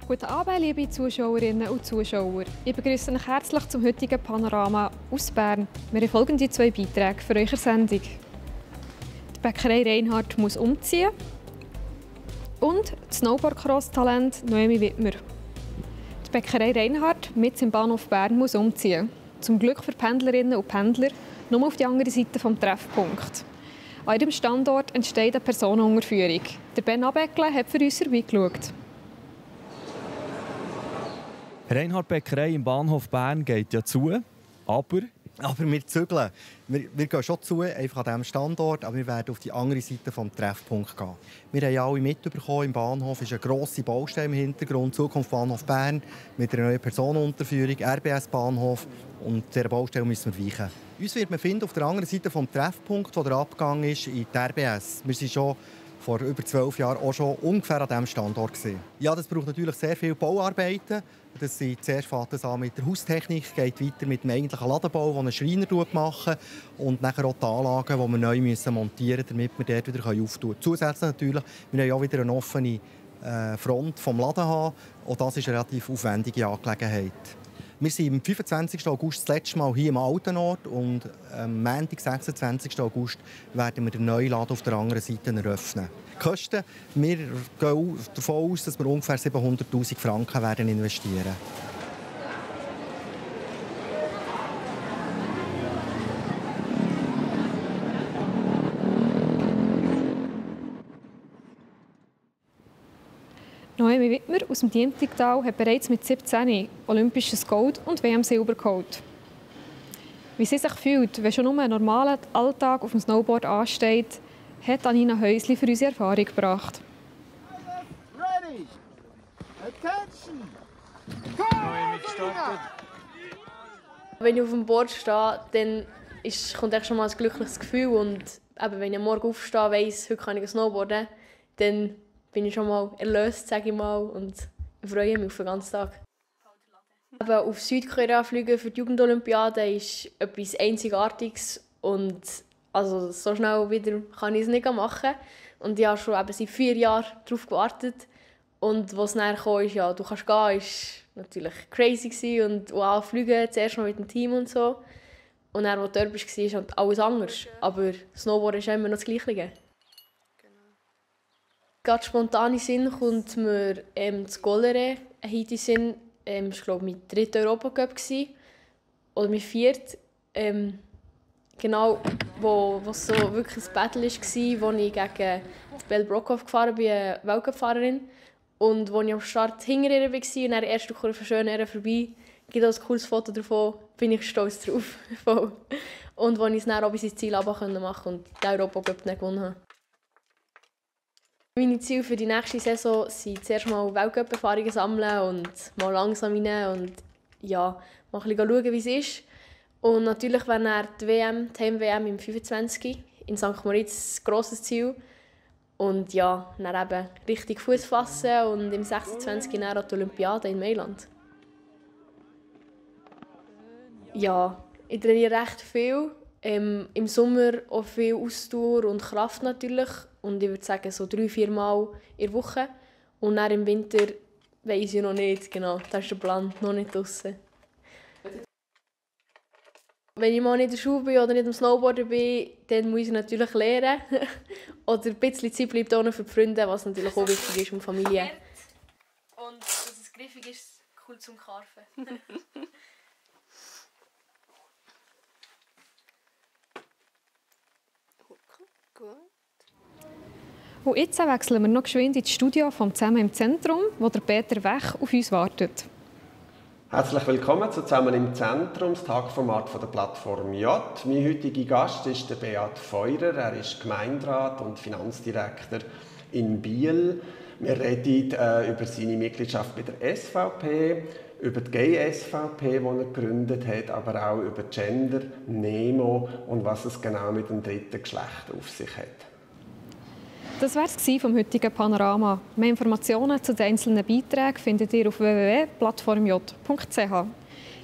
Guten Abend, liebe Zuschauerinnen und Zuschauer. Ich begrüße euch herzlich zum heutigen Panorama aus Bern. Wir haben folgende 2 Beiträge für eure Sendung. Die Bäckerei Reinhardt muss umziehen und das Snowboard-Cross-Talent Noemi Wittmer. Die Bäckerei Reinhardt mit im Bahnhof Bern muss umziehen. Zum Glück für Pendlerinnen und Pendler nur auf die andere Seite des Treffpunkts. An ihrem Standort entsteht eine Personenunterführung. Der Ben Abeckle hat für uns vorbeigeschaut. Reinhardt Bäckerei im Bahnhof Bern geht ja zu, aber wir zügeln. Wir gehen schon zu, einfach an diesem Standort, aber wir werden auf die andere Seite des Treffpunkts gehen. Wir haben ja alle mitbekommen, im Bahnhof ist eine grosse Baustelle im Hintergrund, Zukunft Bahnhof Bern, mit einer neuen Personenunterführung, RBS-Bahnhof, und dieser Baustelle müssen wir weichen. Uns wird man finden auf der anderen Seite des Treffpunkts, wo der Abgang ist, in die RBS. Wir sind schon vor über 12 Jahren auch schon ungefähr an diesem Standort gewesen. Ja, das braucht natürlich sehr viele Bauarbeiten. Das sind zuerst fängt es an mit der Haustechnik, geht weiter mit dem eigentlichen Ladenbau, den ein Schreiner macht, und nachher auch die Anlagen, die wir neu montieren müssen, damit wir dort wieder auftun können. Zusätzlich natürlich, wir haben auch wieder eine offene Front vom Laden haben. Auch das ist eine relativ aufwendige Angelegenheit. Wir sind am 25. August das letzte Mal hier im alten Ort und am Montag, 26. August, werden wir den neuen Laden auf der anderen Seite eröffnen. Die Kosten, wir gehen davon aus, dass wir ungefähr 700'000 Franken werden investieren. Noemi Wittmer aus dem Diemtigtal hat bereits mit 17 olympisches Gold und WM-Silber geholt. Wie sie sich fühlt, wenn schon nur ein normaler Alltag auf dem Snowboard ansteht, hat Anina Häusli für unsere Erfahrung gebracht. Ready! Attention! Go! Wenn ich auf dem Board stehe, dann kommt echt schon mal ein glückliches Gefühl. Und eben, wenn ich morgen aufstehe und weiss, heute kann ich snowboarden, dann bin ich schon mal erlöst, sage ich mal, und ich freue mich auf den ganzen Tag. Aber auf Südkorea fliegen für die Jugendolympiade ist etwas Einzigartiges, und also so schnell wieder kann ich es nicht machen. Und ich habe schon seit 4 Jahren darauf gewartet. Und als es dann kam, ist, ja, du kannst gehen, war natürlich crazy gewesen. Und wow, fliegen, zuerst mal mit dem Team und so. Und dann, als du dort warst, war halt alles anders. Aber Snowboard ist immer noch das Gleiche. Ganz spontan in Sinn kommt mir das Golere in Sinn. Das war, glaube ich, mein 3. Europacup oder mein 4. Genau, wo so wirklich ein Battle war, wo ich gegen Belle Brockhoff gefahren bin, eine Weltcup-Fahrerin. Und als ich am Start hinter ihr war und dann die erste Kurve schön an ihr vorbei, gibt es ein cooles Foto davon, bin ich stolz drauf. Und als ich es dann auch bis ins Ziel machen konnte und den Europacup dann gewonnen habe. Meine Ziele für die nächste Saison sind zuerst mal Weltcup-Erfahrungen sammeln und mal langsam rein und ja, mal ein bisschen schauen, wie es ist. Und natürlich wäre dann die Heim-WM im 25. in St. Moritz ein grosses Ziel. Und ja, dann eben richtig Fuß fassen und im 26. dann an die Olympiade in Mailand. Ja, ich trainiere recht viel. Im Sommer auch viel Ausdauer und Kraft natürlich. Und ich würde sagen, so 3-4 Mal in der Woche. Und dann im Winter weiss ich noch nicht. Genau, das ist der Plan, noch nicht draussen. Wenn ich mal nicht in der Schule bin oder nicht am Snowboarden bin, dann muss ich natürlich lernen. Oder ein bisschen Zeit bleibt auch noch für die Freunde, was natürlich auch wichtig ist, und Familie. Und dass es griffig ist, cool zum Karfen. Gut. Und jetzt wechseln wir noch geschwind ins Studio vom «Zusammen im Zentrum», wo der Peter Wech auf uns wartet. Herzlich willkommen zu «Zusammen im Zentrum», das Tagformat von der Plattform J. Mein heutiger Gast ist der Beat Feurer. Er ist Gemeinderat und Finanzdirektor in Biel. Wir reden über seine Mitgliedschaft bei der SVP, über die Gay-SVP, die er gegründet hat, aber auch über Gender, Nemo und was es genau mit dem dritten Geschlecht auf sich hat. Das war es vom heutigen Panorama. Mehr Informationen zu den einzelnen Beiträgen findet ihr auf www.plattformj.ch.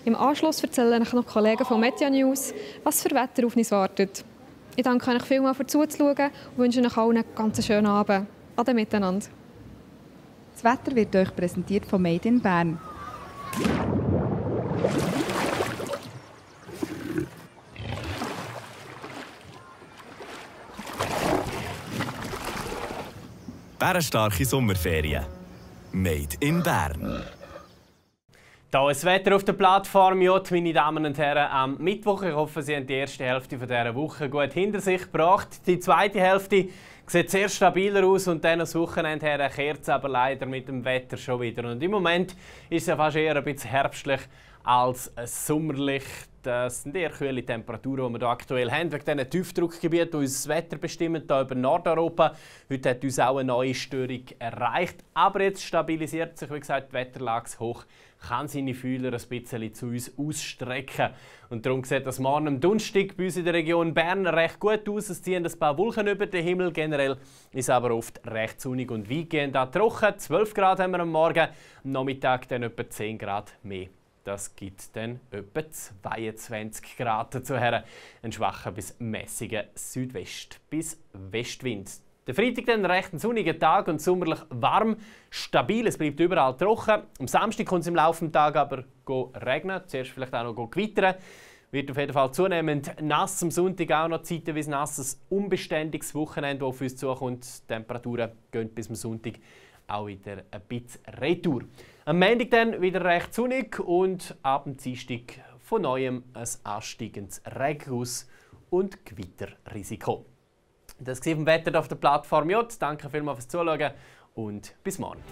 Im Anschluss erzählen euch noch Kollegen von Media News, was für Wetter auf uns wartet. Ich danke euch vielmals für zuzuschauen und wünsche euch allen einen ganz schönen Abend. Ade miteinander. Das Wetter wird euch präsentiert von Made in Bern. Bärenstarke Sommerferien. Made in Bern. Da ist das Wetter auf der Plattform J, meine Damen und Herren, am Mittwoch. Ich hoffe, Sie haben die erste Hälfte dieser Woche gut hinter sich gebracht. Die zweite Hälfte sieht sehr stabiler aus und dann das Wochenende her kehrt es aber leider mit dem Wetter schon wieder. Und im Moment ist es ja fast eher ein bisschen herbstlich als sommerlich. Das sind eher kühle Temperaturen, die wir hier aktuell haben, wegen diesen Tiefdruckgebieten, die uns das Wetter bestimmen, hier über Nordeuropa. Heute hat uns auch eine neue Störung erreicht. Aber jetzt stabilisiert sich, wie gesagt, die Wetterlage hoch, kann seine Fühler ein bisschen zu uns ausstrecken. Und darum sieht das morgen am Donnerstag bei uns in der Region Bern recht gut aus. Es ziehen ein paar Wolken über den Himmel. Generell ist es aber oft recht sonnig und weitgehend auch trocken. 12 Grad haben wir am Morgen, am Nachmittag dann etwa 10 Grad mehr. Das gibt dann etwa 22 Grad dazu her. Ein schwacher bis mäßiger Südwest- bis Westwind. Der Freitag dann recht ein sonniger Tag und sommerlich warm, stabil. Es bleibt überall trocken. Am Samstag kommt es im Laufe des Tages aber regnen. Zuerst vielleicht auch noch gewittern. Wird auf jeden Fall zunehmend nass. Am Sonntag auch noch zeitweise nasses, unbeständiges Wochenende, das auf uns zukommt. Die Temperaturen gehen bis zum Sonntag auch wieder ein bisschen retour. Am Montag dann wieder recht sonnig und ab dem Dienstag von neuem ein ansteigendes Regenhaus und Gewitterrisiko. Das war vom Wetter auf der Plattform J. Danke vielmals fürs Zuschauen und bis morgen.